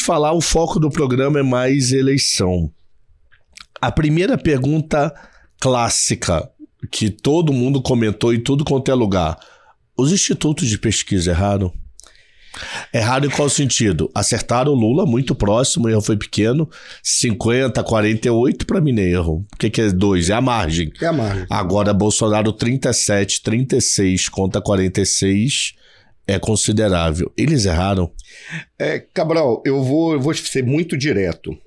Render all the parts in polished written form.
falar, o foco do programa é mais eleição. A primeira pergunta clássica, que todo mundo comentou em tudo quanto é lugar. Os institutos de pesquisa erraram? Erraram em qual sentido? Acertaram o Lula muito próximo, o erro foi pequeno, 50-48, para mim não é erro. O que é 2? É a margem. É a margem. Agora, Bolsonaro 37-36 contra 46 é considerável. Eles erraram? Cabral, eu vou ser muito direto.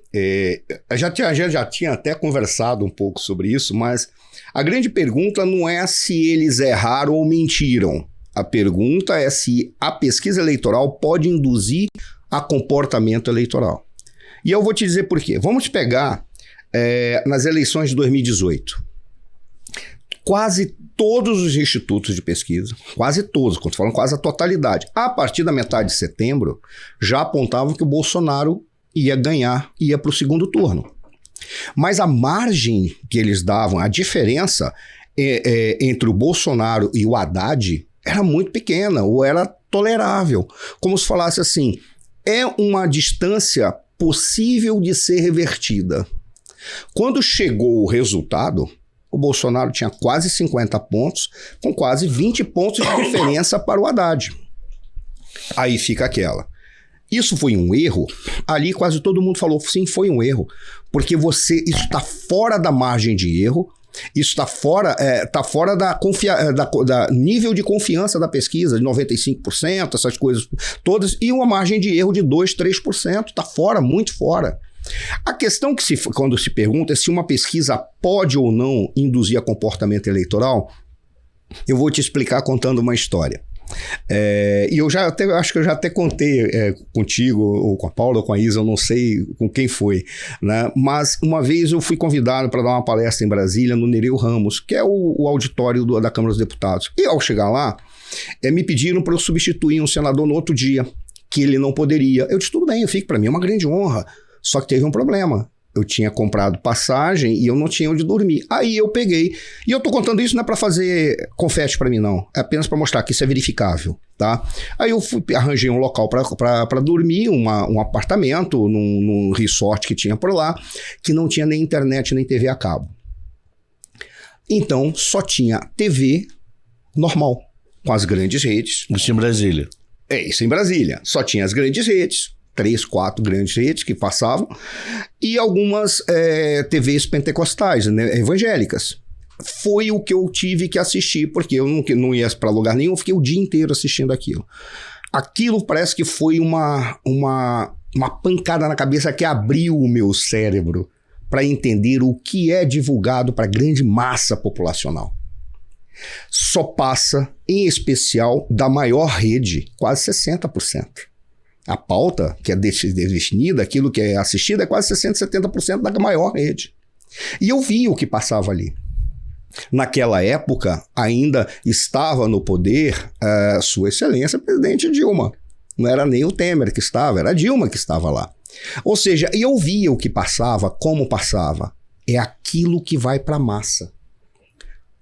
Já tinha até conversado um pouco sobre isso, mas a grande pergunta não é se eles erraram ou mentiram. A pergunta é se a pesquisa eleitoral pode induzir a comportamento eleitoral. E eu vou te dizer por quê. Vamos pegar nas eleições de 2018. Quase todos os institutos de pesquisa, quase todos, quando falam quase a totalidade, a partir da metade de setembro, já apontavam que o Bolsonaro ia ganhar, ia para o segundo turno. Mas a margem que eles davam, a diferença entre o Bolsonaro e o Haddad era muito pequena, ou era tolerável. Como se falasse assim, é uma distância possível de ser revertida. Quando chegou o resultado, o Bolsonaro tinha quase 50 pontos, com quase 20 pontos de diferença para o Haddad. Aí fica aquela. Isso foi um erro? Ali quase todo mundo falou, sim, foi um erro. Porque isso está fora da margem de erro, isso está fora da nível de confiança da pesquisa, de 95%, essas coisas todas, e uma margem de erro de 2%, 3%, está fora, muito fora. A questão quando se pergunta é se uma pesquisa pode ou não induzir a comportamento eleitoral, eu vou te explicar contando uma história. E eu acho que eu já até contei contigo, ou com a Paula, ou com a Isa, eu não sei com quem foi, né? Mas uma vez eu fui convidado para dar uma palestra em Brasília, no Nereu Ramos, que é o auditório da Câmara dos Deputados. E ao chegar lá, me pediram para eu substituir um senador no outro dia, que ele não poderia. Eu disse, tudo bem, eu fico, para mim é uma grande honra. Só que teve um problema. Eu tinha comprado passagem e eu não tinha onde dormir. Aí eu peguei. E eu tô contando isso não é para fazer confete para mim, não. É apenas para mostrar que isso é verificável, tá? Aí eu arranjei um local para dormir, um apartamento, num resort que tinha por lá, que não tinha nem internet, nem TV a cabo. Então, só tinha TV normal, com as grandes redes. Isso em Brasília. Isso em Brasília. Só tinha as grandes redes. 3, 4 grandes redes que passavam, e algumas TVs pentecostais, né, evangélicas. Foi o que eu tive que assistir, porque eu não ia para lugar nenhum, eu fiquei o dia inteiro assistindo aquilo. Aquilo parece que foi uma pancada na cabeça que abriu o meu cérebro para entender o que é divulgado para a grande massa populacional. Só passa, em especial, da maior rede, quase 60%. A pauta que é definida, aquilo que é assistido, é quase 60%, 70% da maior rede. E eu vi o que passava ali. Naquela época, ainda estava no poder Sua Excelência, presidente Dilma. Não era nem o Temer que estava, era a Dilma que estava lá. Ou seja, eu via o que passava, como passava. É aquilo que vai para a massa.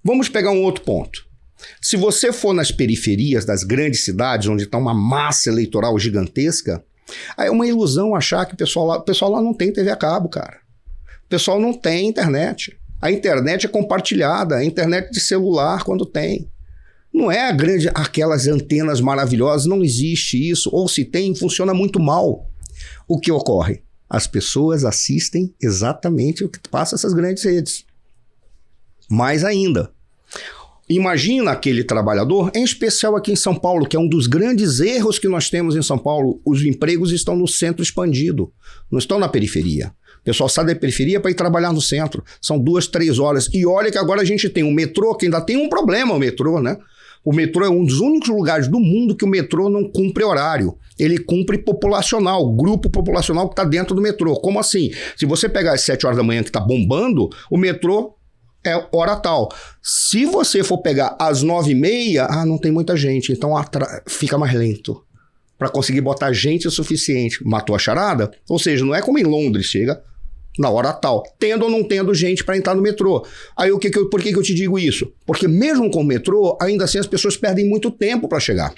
Vamos pegar um outro ponto. Se você for nas periferias das grandes cidades, onde está uma massa eleitoral gigantesca, aí é uma ilusão achar que o pessoal lá não tem TV a cabo, cara. O pessoal não tem internet. A internet é compartilhada, a internet de celular quando tem. Não é aquelas antenas maravilhosas, não existe isso. Ou se tem, funciona muito mal. O que ocorre? As pessoas assistem exatamente o que passa essas grandes redes. Mais ainda, imagina aquele trabalhador, em especial aqui em São Paulo, que é um dos grandes erros que nós temos em São Paulo. Os empregos estão no centro expandido, não estão na periferia. O pessoal sai da periferia para ir trabalhar no centro. São 2, 3 horas. E olha que agora a gente tem um metrô, que ainda tem um problema, o metrô, né? O metrô é um dos únicos lugares do mundo que o metrô não cumpre horário. Ele cumpre populacional, grupo populacional que está dentro do metrô. Como assim? Se você pegar às 7 horas da manhã que está bombando, o metrô é hora tal. Se você for pegar às 9h30, não tem muita gente, então fica mais lento. Para conseguir botar gente o suficiente. Matou a charada? Ou seja, não é como em Londres, chega na hora tal, tendo ou não tendo gente para entrar no metrô. Aí por que eu te digo isso? Porque mesmo com o metrô, ainda assim as pessoas perdem muito tempo para chegar.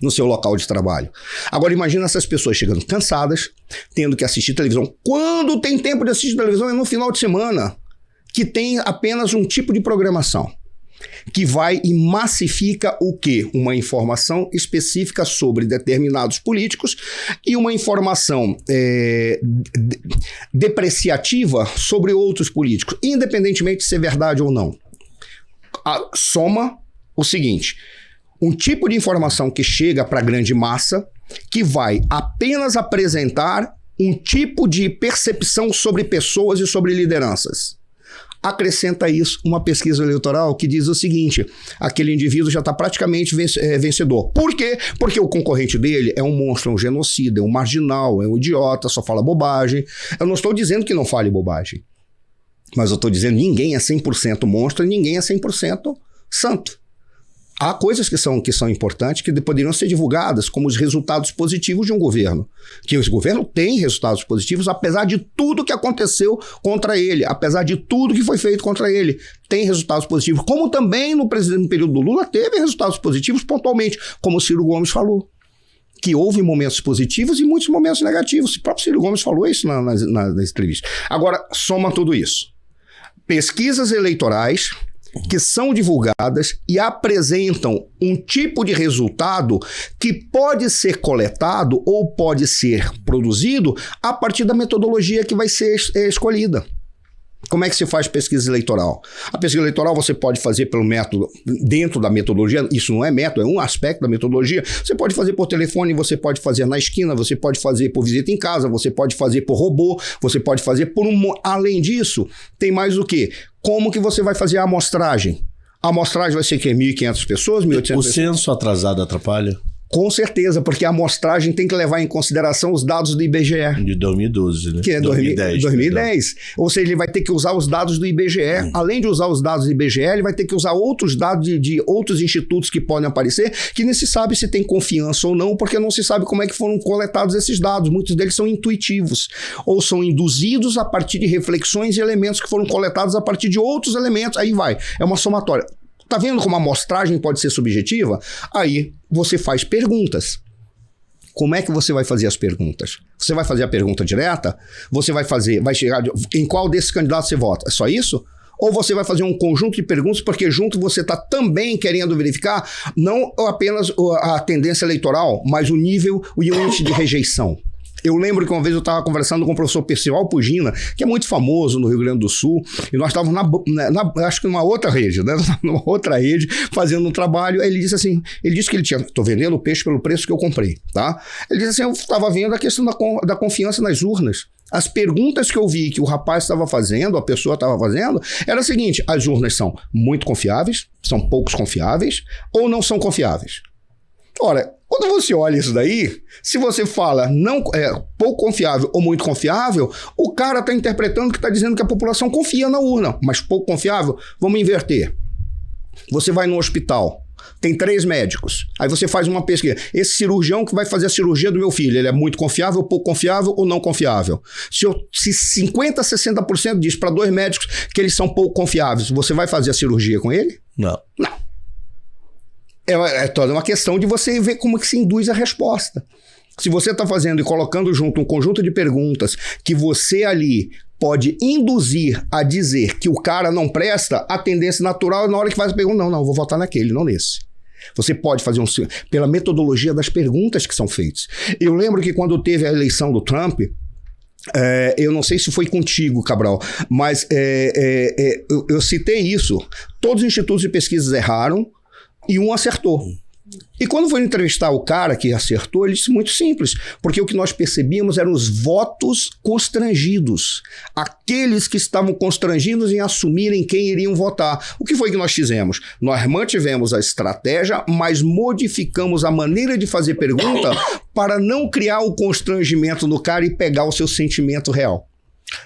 no seu local de trabalho. Agora imagina essas pessoas chegando cansadas, tendo que assistir televisão. Quando tem tempo de assistir televisão é no final de semana, que tem apenas um tipo de programação, que vai e massifica o quê? Uma informação específica sobre determinados políticos e uma informação depreciativa sobre outros políticos, independentemente de ser verdade ou não. Soma o seguinte: um tipo de informação que chega para a grande massa, que vai apenas apresentar um tipo de percepção sobre pessoas e sobre lideranças. Acrescenta isso uma pesquisa eleitoral que diz o seguinte: aquele indivíduo já está praticamente vencedor. Por quê? Porque o concorrente dele é um monstro, é um genocida, é um marginal, é um idiota, só fala bobagem. Eu não estou dizendo que não fale bobagem, mas eu estou dizendo que ninguém é 100% monstro e ninguém é 100% santo. Há coisas que são importantes que poderiam ser divulgadas, como os resultados positivos de um governo. Que esse governo tem resultados positivos, apesar de tudo que aconteceu contra ele, apesar de tudo que foi feito contra ele. Tem resultados positivos, como também no período do Lula teve resultados positivos pontualmente, como o Ciro Gomes falou. Que houve momentos positivos e muitos momentos negativos. O próprio Ciro Gomes falou isso na entrevista. Agora, soma tudo isso. Pesquisas eleitorais que são divulgadas e apresentam um tipo de resultado que pode ser coletado ou pode ser produzido a partir da metodologia que vai ser escolhida. Como é que se faz pesquisa eleitoral? A pesquisa eleitoral você pode fazer pelo método, dentro da metodologia, isso não é método, é um aspecto da metodologia. Você pode fazer por telefone, você pode fazer na esquina, você pode fazer por visita em casa, você pode fazer por robô, você pode fazer por Além disso, tem mais o quê? Como que você vai fazer a amostragem? A amostragem vai ser o quê? 1.500 pessoas, 1.800 pessoas? O censo atrasado atrapalha? Com certeza, porque a amostragem tem que levar em consideração os dados do IBGE. De 2012, né? Que é 2010. Ou seja, ele vai ter que usar os dados do IBGE. Além de usar os dados do IBGE, ele vai ter que usar outros dados de outros institutos que podem aparecer, que nem se sabe se tem confiança ou não, porque não se sabe como é que foram coletados esses dados. Muitos deles são intuitivos, ou são induzidos a partir de reflexões e elementos que foram coletados a partir de outros elementos. Aí vai, é uma somatória. Tá vendo como a amostragem pode ser subjetiva? Aí você faz perguntas. Como é que você vai fazer as perguntas? Você vai fazer a pergunta direta? Você vai chegar... Em qual desses candidatos você vota? É só isso? Ou você vai fazer um conjunto de perguntas, porque junto você está também querendo verificar não apenas a tendência eleitoral, mas o nível e o índice de rejeição. Eu lembro que uma vez eu estava conversando com o professor Percival Pugina, que é muito famoso no Rio Grande do Sul, e nós estávamos acho que numa outra rede, né? Numa outra rede, fazendo um trabalho. Aí ele disse assim, ele disse que ele tinha, estou vendendo o peixe pelo preço que eu comprei, tá? Ele disse assim, eu estava vendo a questão da confiança nas urnas. As perguntas que eu vi que o rapaz estava fazendo, a pessoa estava fazendo, era o seguinte: as urnas são muito confiáveis, são poucos confiáveis, ou não são confiáveis? Ora, quando você olha isso daí, se você fala pouco confiável ou muito confiável, o cara está interpretando que está dizendo que a população confia na urna, mas pouco confiável, vamos inverter. Você vai no hospital, tem 3 médicos, aí você faz uma pesquisa. Esse cirurgião que vai fazer a cirurgia do meu filho, ele é muito confiável, pouco confiável ou não confiável? Se 50%, 60% diz para 2 médicos que eles são pouco confiáveis, você vai fazer a cirurgia com ele? Não. Não. É toda uma questão de você ver como que se induz a resposta. Se você está fazendo e colocando junto um conjunto de perguntas que você ali pode induzir a dizer que o cara não presta, a tendência natural é na hora que faz a pergunta, não, vou votar naquele, não nesse. Você pode fazer pela metodologia das perguntas que são feitas. Eu lembro que quando teve a eleição do Trump, eu não sei se foi contigo, Cabral, mas eu citei isso. Todos os institutos de pesquisa erraram, e um acertou. E quando foi entrevistar o cara que acertou, ele disse muito simples, porque o que nós percebíamos eram os votos constrangidos, aqueles que estavam constrangidos em assumirem quem iriam votar. O que foi que nós fizemos? Nós mantivemos a estratégia, mas modificamos a maneira de fazer pergunta para não criar o constrangimento no cara e pegar o seu sentimento real.